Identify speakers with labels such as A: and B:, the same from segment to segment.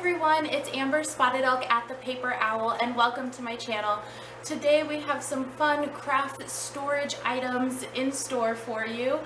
A: everyone, it's Amber Spotted Elk at the Paper Owl, and welcome to my channel. Today we have some fun craft storage items in store for you.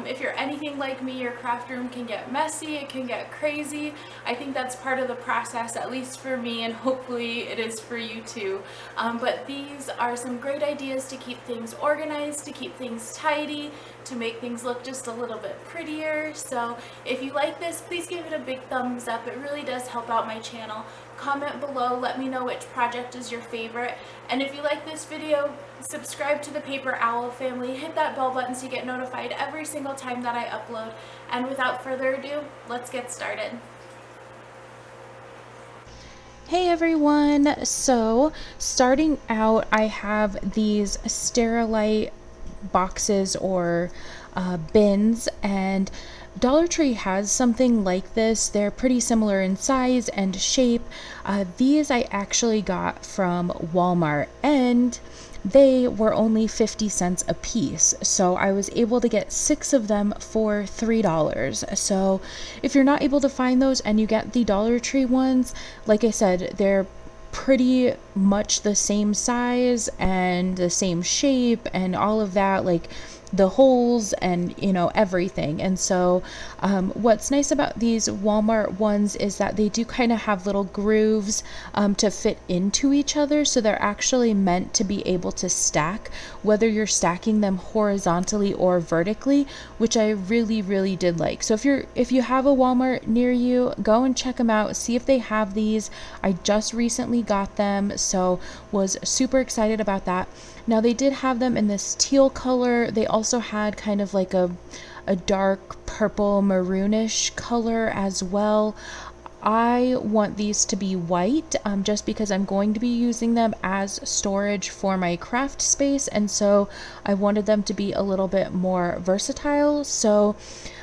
A: If you're anything like me, your craft room can get messy, it can get crazy. I think that's part of the process, at least for me, and hopefully it is for you too. But these are some great ideas to keep things organized, to keep things tidy, to make things look just a little bit prettier. So if you like this, please give it a big thumbs up. It really does help out my channel. Comment below, let me know which project is your favorite. And if you like this video, subscribe to the Paper Owl family, hit that bell button so you get notified every single time that I upload. And without further ado, let's get started.
B: Hey everyone, so starting out I have these Sterilite boxes or bins, and Dollar Tree has something like this. They're pretty similar in size and shape. These I actually got from Walmart, and they were only 50 cents a piece. So I was able to get 6 of them for $3. So if you're not able to find those and you get the Dollar Tree ones, like I said, they're pretty much the same size and the same shape and all of that, like the holes and everything. And so what's nice about these Walmart ones is that they do kind of have little grooves to fit into each other, so they're actually meant to be able to stack, whether you're stacking them horizontally or vertically, which I really did like. So if you have a Walmart near you, go and check them out, see if they have these. I just recently got them, so was super excited about that. Now they did have them in this teal color. They also had kind of like a dark purple maroonish color as well. I want these to be white just because I'm going to be using them as storage for my craft space, and so I wanted them to be a little bit more versatile. So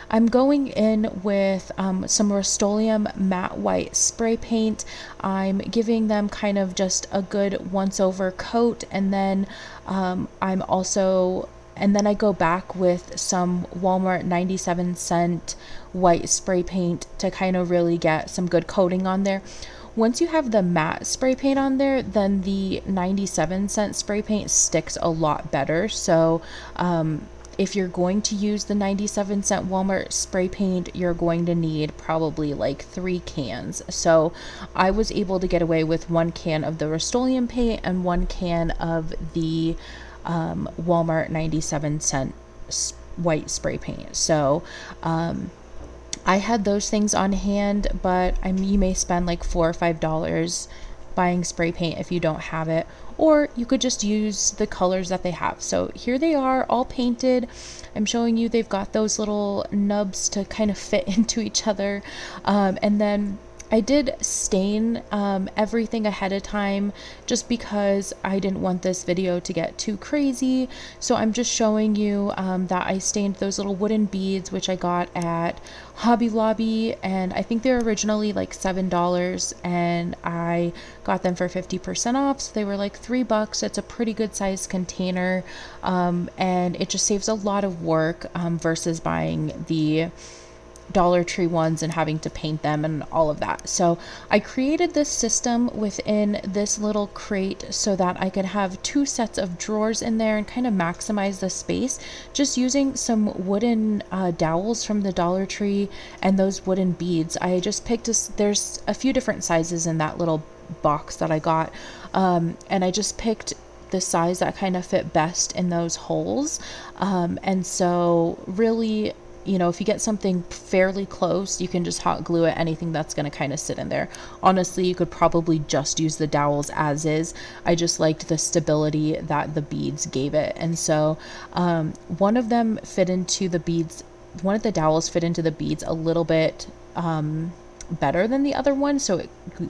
B: I'm going in with some Rust-Oleum matte white spray paint. I'm giving them kind of just a good once over coat, and then and then I go back with some Walmart 97-cent white spray paint to kind of really get some good coating on there. Once you have the matte spray paint on there, then the 97-cent spray paint sticks a lot better. So if you're going to use the 97-cent Walmart spray paint, you're going to need probably like 3 cans. So I was able to get away with 1 can of the Rust-Oleum paint and 1 can of the Walmart 97-cent white spray paint. So I had those things on hand, but you may spend like $4 or $5 buying spray paint if you don't have it, or you could just use the colors that they have. So here they are, all painted. I'm showing you they've got those little nubs to kind of fit into each other, and then I did stain everything ahead of time just because I didn't want this video to get too crazy. So I'm just showing you that I stained those little wooden beads, which I got at Hobby Lobby, and I think they're originally like $7, and I got them for 50% off, so they were like $3. It's a pretty good sized container, and it just saves a lot of work versus buying the Dollar Tree ones and having to paint them and all of that. So I created this system within this little crate so that I could have 2 sets of drawers in there and kind of maximize the space, just using some wooden dowels from the Dollar Tree and those wooden beads. I just picked there's a few different sizes in that little box that I got, and I just picked the size that kind of fit best in those holes, and so really, if you get something fairly close, you can just hot glue it, anything that's going to kind of sit in there. Honestly, you could probably just use the dowels as is. I just liked the stability that the beads gave it. And so one of them fit into the beads, one of the dowels fit into the beads a little bit better than the other one. So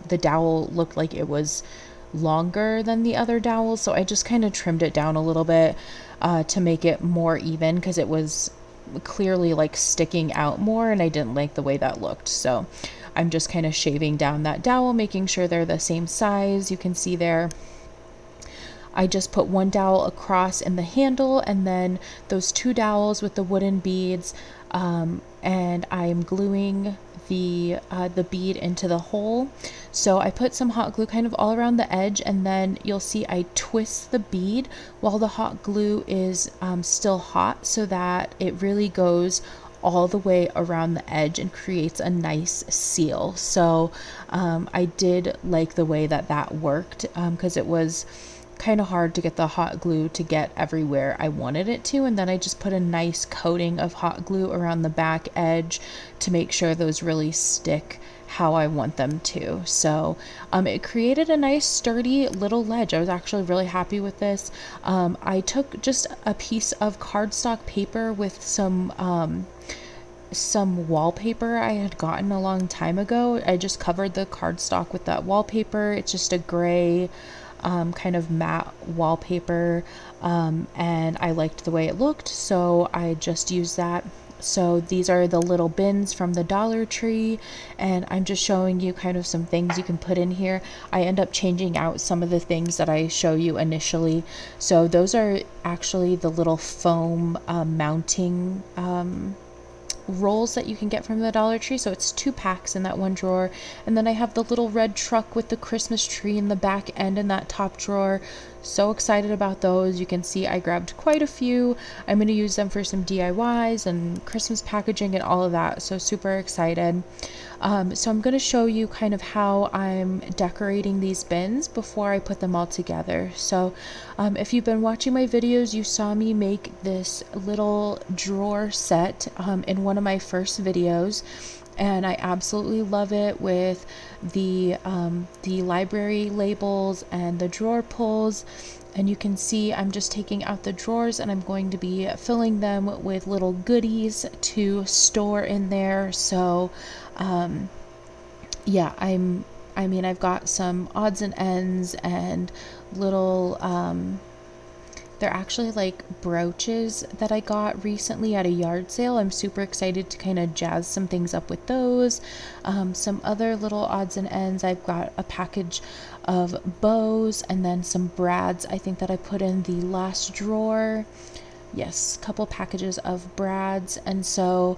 B: the dowel looked like it was longer than the other dowels. So I just kind of trimmed it down a little bit to make it more even, because it was clearly like sticking out more and I didn't like the way that looked. So I'm just kind of shaving down that dowel, making sure they're the same size. You can see there. I just put one dowel across in the handle, and then those 2 dowels with the wooden beads, and I'm gluing the bead into the hole. So I put some hot glue kind of all around the edge, and then you'll see I twist the bead while the hot glue is still hot, so that it really goes all the way around the edge and creates a nice seal. So I did like the way that worked, because it was kind of hard to get the hot glue to get everywhere I wanted it to. And then I just put a nice coating of hot glue around the back edge to make sure those really stick how I want them to. So it created a nice sturdy little ledge. I was actually really happy with this. I took just a piece of cardstock paper with some wallpaper I had gotten a long time ago. I just covered the cardstock with that wallpaper. It's just a gray kind of matte wallpaper, and I liked the way it looked, so I just used that. So these are the little bins from the Dollar Tree, and I'm just showing you kind of some things you can put in here. I end up changing out some of the things that I show you initially. So those are actually the little foam mounting rolls that you can get from the Dollar Tree. So it's 2 packs in that one drawer. And then I have the little red truck with the Christmas tree in the back end in that top drawer. So excited about those. You can see I grabbed quite a few. I'm going to use them for some DIYs and Christmas packaging and all of that. So super excited. So I'm going to show you kind of how I'm decorating these bins before I put them all together. So if you've been watching my videos, you saw me make this little drawer set in one of my first videos, and I absolutely love it with the library labels and the drawer pulls. And you can see I'm just taking out the drawers, and I'm going to be filling them with little goodies to store in there. So yeah, I've got some odds and ends and little they're actually like brooches that I got recently at a yard sale. I'm super excited to kind of jazz some things up with those. Some other little odds and ends. I've got a package of bows and then some brads, I think, that I put in the last drawer. Yes, a couple packages of brads. And so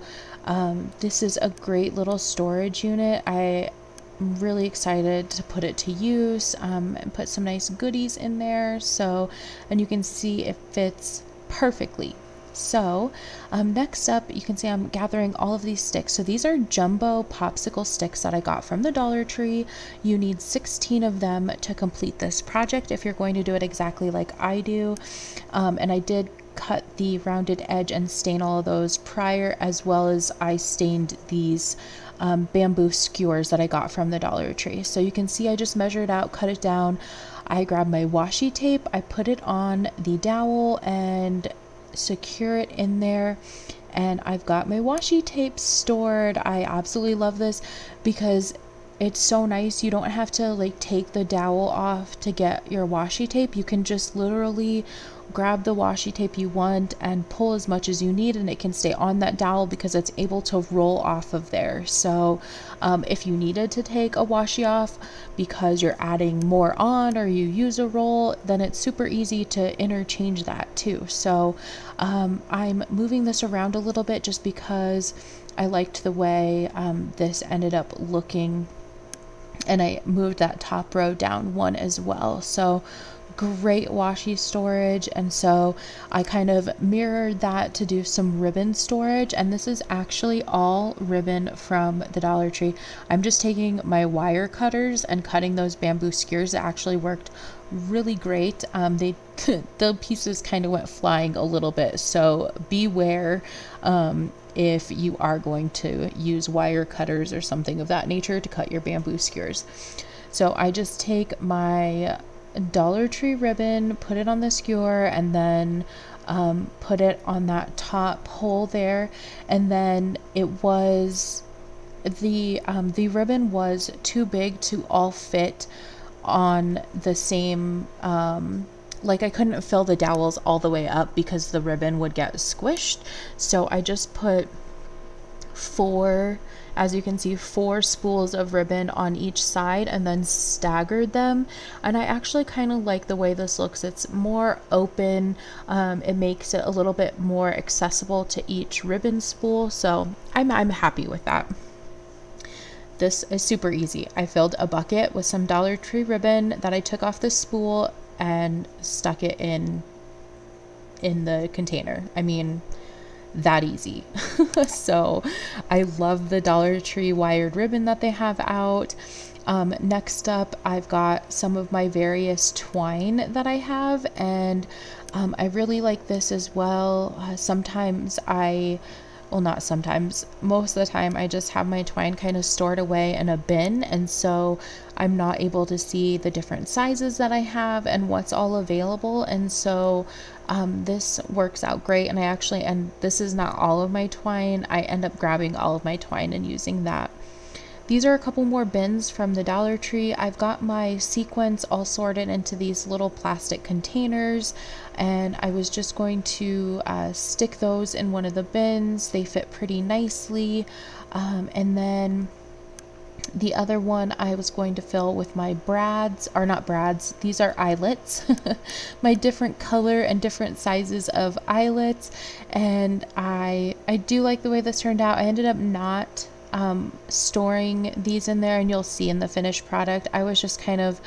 B: this is a great little storage unit. I'm really excited to put it to use and put some nice goodies in there. So, and you can see it fits perfectly. So next up, you can see I'm gathering all of these sticks. So these are jumbo popsicle sticks that I got from the Dollar Tree. You need 16 of them to complete this project if you're going to do it exactly like I do. And I did cut the rounded edge and stain all of those prior, as well as I stained these bamboo skewers that I got from the Dollar Tree. So you can see I just measured out, cut it down. I grabbed my washi tape, I put it on the dowel and secure it in there, and I've got my washi tape stored. I absolutely love this because it's so nice. You don't have to like take the dowel off to get your washi tape. You can just literally grab the washi tape you want and pull as much as you need, and it can stay on that dowel because it's able to roll off of there. So if you needed to take a washi off because you're adding more on, or you use a roll, then it's super easy to interchange that too. So I'm moving this around a little bit just because I liked the way this ended up looking, and I moved that top row down one as well. So great washi storage. And so I kind of mirrored that to do some ribbon storage, and this is actually all ribbon from the Dollar Tree. I'm just taking my wire cutters and cutting those bamboo skewers. It actually worked really great. The pieces kind of went flying a little bit, so beware if you are going to use wire cutters or something of that nature to cut your bamboo skewers. So I just take my Dollar Tree ribbon, put it on the skewer, and then put it on that top hole there. And then it was the ribbon was too big to all fit on the same like I couldn't fill the dowels all the way up because the ribbon would get squished. So I just put four, as you can see, four spools of ribbon on each side and then staggered them. And I actually kind of like the way this looks. It's more open. It makes it a little bit more accessible to each ribbon spool. So I'm happy with that. This is super easy. I filled a bucket with some Dollar Tree ribbon that I took off the spool and stuck it in the container. I mean, that easy. So I love the Dollar Tree wired ribbon that they have out. Next up, I've got some of my various twine that I have, and I really like this as well. Not sometimes, most of the time I just have my twine kind of stored away in a bin, and so I'm not able to see the different sizes that I have and what's all available. And so this works out great. And this is not all of my twine. I end up grabbing all of my twine and using that. These are a couple more bins from the Dollar Tree. I've got my sequins all sorted into these little plastic containers, and I was just going to stick those in one of the bins. They fit pretty nicely. And then the other one I was going to fill with my these are eyelets, my different color and different sizes of eyelets. And I do like the way this turned out. I ended up not storing these in there, and you'll see in the finished product, I was just kind of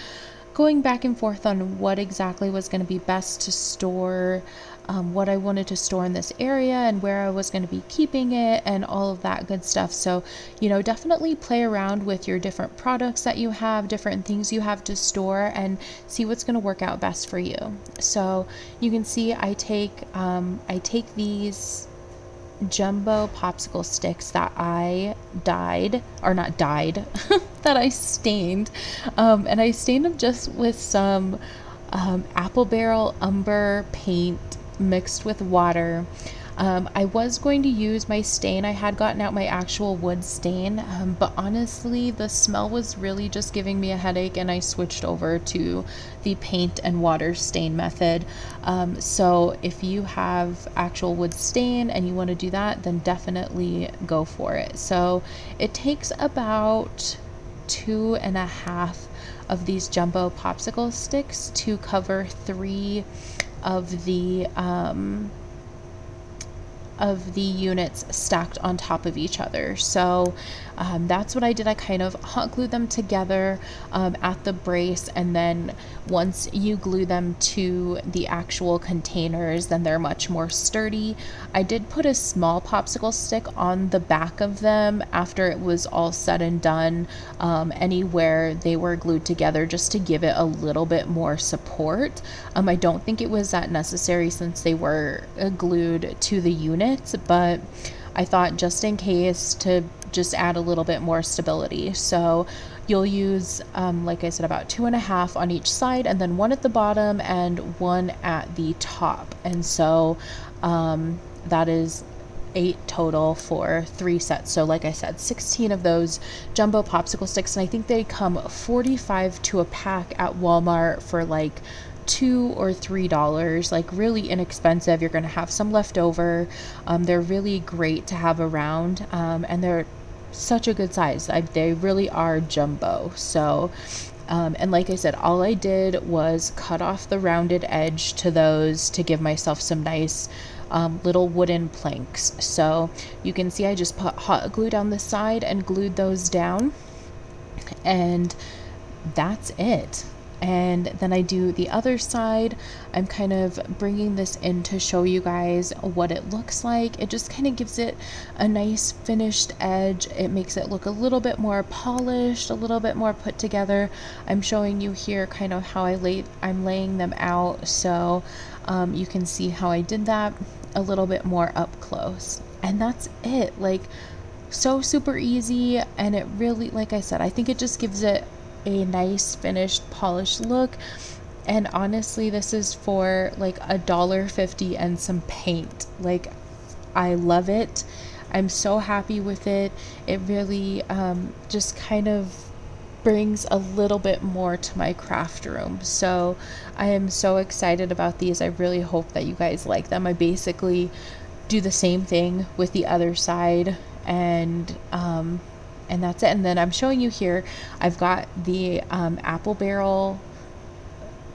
B: going back and forth on what exactly was going to be best to store, what I wanted to store in this area and where I was going to be keeping it and all of that good stuff. So, definitely play around with your different products that you have, different things you have to store, and see what's going to work out best for you. So you can see I take these jumbo popsicle sticks that I that I stained, and I stained them just with some apple barrel umber paint mixed with water. I was going to use my stain. I had gotten out my actual wood stain, but honestly, the smell was really just giving me a headache, and I switched over to the paint and water stain method. So if you have actual wood stain and you want to do that, then definitely go for it. So it takes about 2.5 of these jumbo popsicle sticks to cover 3 of the units stacked on top of each other. So that's what I did. I kind of hot glued them together at the brace, and then once you glue them to the actual containers, then they're much more sturdy. I did put a small popsicle stick on the back of them after it was all said and done, anywhere they were glued together, just to give it a little bit more support. I don't think it was that necessary since they were glued to the units, but I thought just in case, to just add a little bit more stability. So you'll use, like I said, about 2.5 on each side, and then 1 at the bottom and 1 at the top. And so that is 8 total for 3 sets. So like I said, 16 of those jumbo popsicle sticks, and I think they come 45 to a pack at Walmart for like $2 or $3, like really inexpensive. You're going to have some left over. They're really great to have around, and they're such a good size. They really are jumbo. So and like I said, all I did was cut off the rounded edge to those to give myself some nice little wooden planks. So you can see I just put hot glue down the side and glued those down, and that's it. And then I do the other side. I'm kind of bringing this in to show you guys what it looks like. It just kind of gives it a nice finished edge. It makes it look a little bit more polished, a little bit more put together. I'm showing you here kind of how I'm laying them out, so you can see how I did that a little bit more up close. And that's it. Like, so super easy, and it really, like I said, I think it just gives it a nice finished polished look. And honestly, this is for like $1.50 and some paint. Like, I love it. I'm so happy with it. It really just kind of brings a little bit more to my craft room. So I am so excited about these. I really hope that you guys like them. I basically do the same thing with the other side, and that's it. And then I'm showing you here, I've got the apple barrel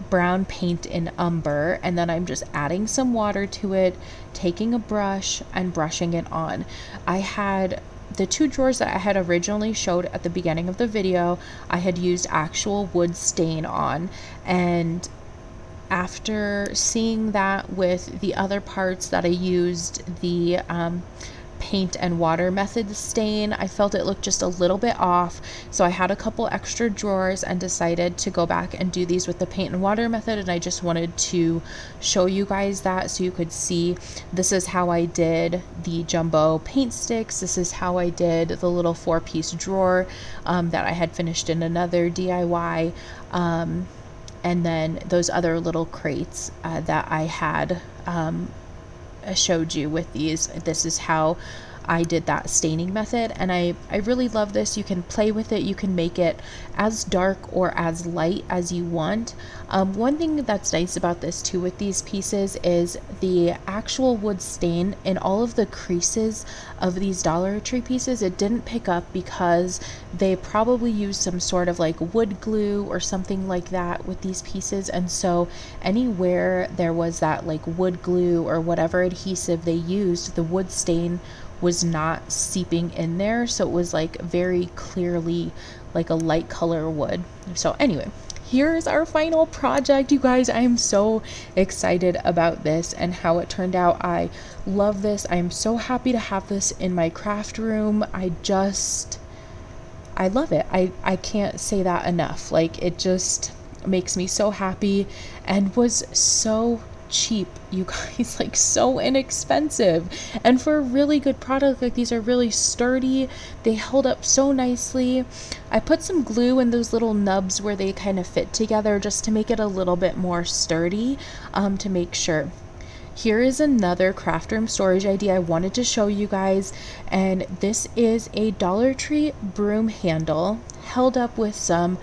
B: brown paint in umber, and then I'm just adding some water to it, taking a brush and brushing it on. I had the two drawers that I had originally showed at the beginning of the video, I had used actual wood stain on, and after seeing that with the other parts that I used the paint and water method stain, I felt it looked just a little bit off, so I had a couple extra drawers and decided to go back and do these with the paint and water method. And I just wanted to show you guys that so you could see this is how I did the jumbo paint sticks, this is how I did the little 4-piece drawer that I had finished in another DIY, and then those other little crates that I had showed you with these. This is how I did that staining method, and I really love this. You can play with it, you can make it as dark or as light as you want. One thing that's nice about this too with these pieces is the actual wood stain in all of the creases of these Dollar Tree pieces, it didn't pick up because they probably used some sort of like wood glue or something like that with these pieces, and so anywhere there was that like wood glue or whatever adhesive they used, the wood stain was not seeping in there, so it was like very clearly like a light color wood. So anyway, here's our final project, you guys. I am so excited about this and how it turned out. I love this. I am so happy to have this in my craft room. I love it. I can't say that enough. Like, it just makes me so happy and was so cheap, you guys, like so inexpensive, and for a really good product. Like, these are really sturdy, they held up so nicely. I put some glue in those little nubs where they kind of fit together just to make it a little bit more sturdy, to make sure. Here is another craft room storage idea I wanted to show you guys, and this is a Dollar Tree broom handle held up with some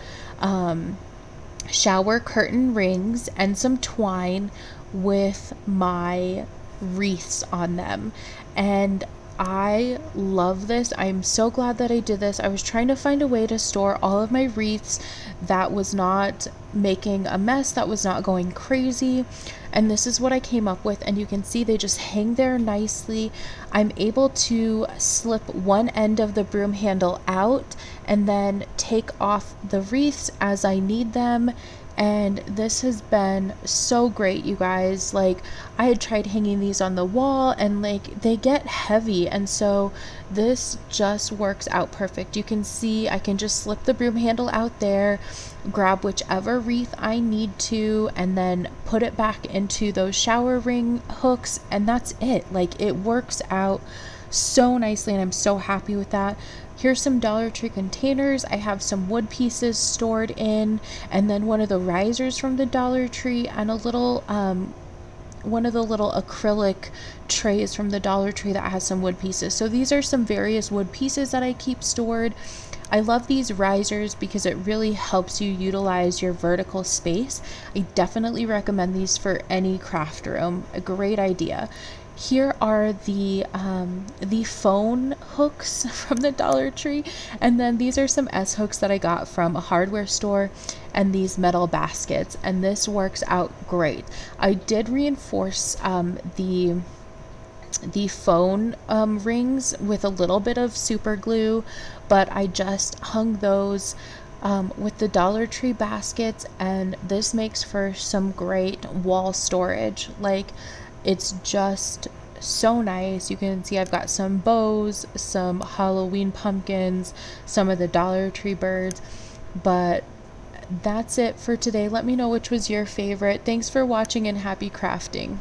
B: shower curtain rings and some twine with my wreaths on them, and I love this. I'm so glad that I did this. I was trying to find a way to store all of my wreaths that was not making a mess, that was not going crazy, and this is what I came up with, and you can see they just hang there nicely. I'm able to slip one end of the broom handle out and then take off the wreaths as I need them, and this has been so great, you guys. Like, I had tried hanging these on the wall and like they get heavy, and so this just works out perfect. You can see I can just slip the broom handle out there, grab whichever wreath I need to, and then put it back into those shower ring hooks, and that's it. Like, it works out so nicely, and I'm so happy with that. Here's some Dollar Tree containers I have some wood pieces stored in, and then one of the risers from the Dollar Tree, and a little one of the little acrylic trays from the Dollar Tree that has some wood pieces. So these are some various wood pieces that I keep stored. I love these risers because it really helps you utilize your vertical space. I definitely recommend these for any craft room. A great idea. Here are the phone hooks from the Dollar Tree, and then these are some S hooks that I got from a hardware store, and these metal baskets, and this works out great. I did reinforce the phone rings with a little bit of super glue, but I just hung those with the Dollar Tree baskets, and this makes for some great wall storage. Like, it's just so nice. You can see I've got some bows, some Halloween pumpkins, some of the Dollar Tree birds, but that's it for today. Let me know which was your favorite. Thanks for watching and happy crafting.